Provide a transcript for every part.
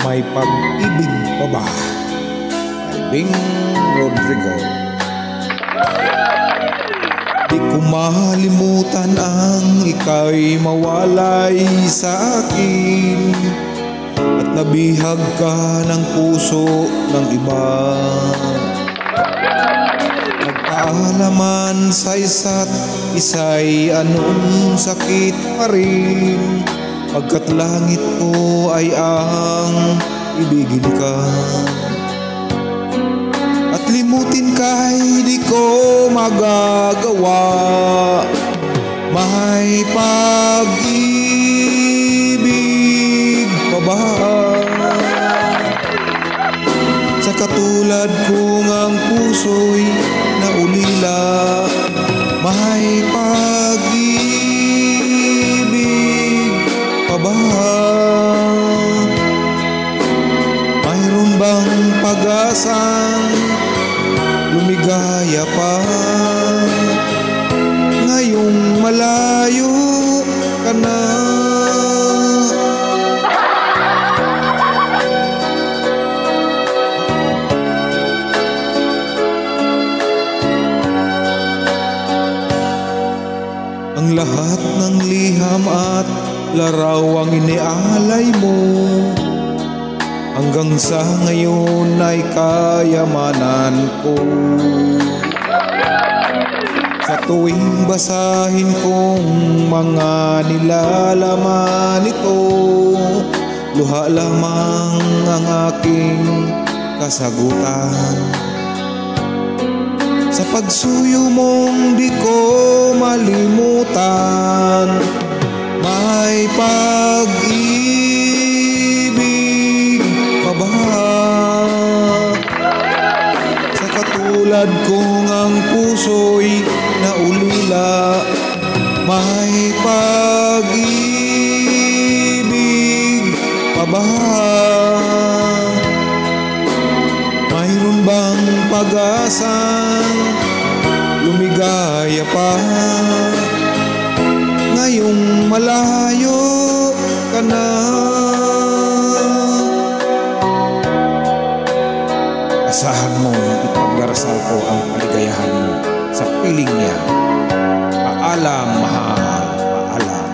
May pag-ibig pa ba? Bing Rodrigo. Di ko malimutan ang ika'y mawalay sa akin, at nabihag ka ng puso ng iba. Nagkaalaman sa isa't isa'y anong sakit pa rin, pagkat langit ko ay ang ibigin ka. At limutin ka'y di ko magagawa. May pag-ibig pa ba sa katulad kong ang puso'y naulila? May pag-ibig pa ba? Mayroon bang pag-asang lumigaya pa ngayong malayo ka na? Ang lahat ng liham at larawang inialay mo, hanggang sa ngayon ay kayamanan ko. Sa tuwing basahin kong mga nilalaman nito, luha lamang ang aking kasagutan. Sa pagsuyo mong di ko malimutan, may pag-ibig pa ba sa katulad kong ang puso'y naulila? May pag-ibig pa ba? Mayroon bang pag-asang lumigaya pa ngayong malayo ka na? Asahan mo ipagdarasal ko ang kaligayahan mo sa piling niya. Paalam, mahal, paalam.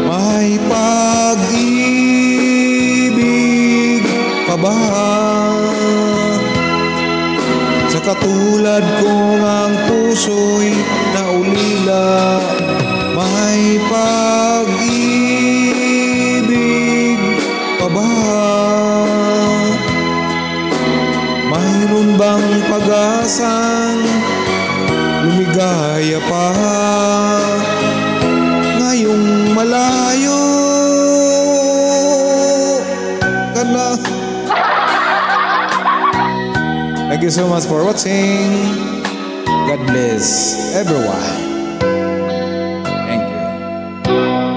May pag-ibig pa ba sa katulad kong ang puso'y naulila? May pag-ibig pa ba? Mayroon bang pag-asang lumigaya pa ngayong malayo ka na? Thank you so much for watching. God bless everyone.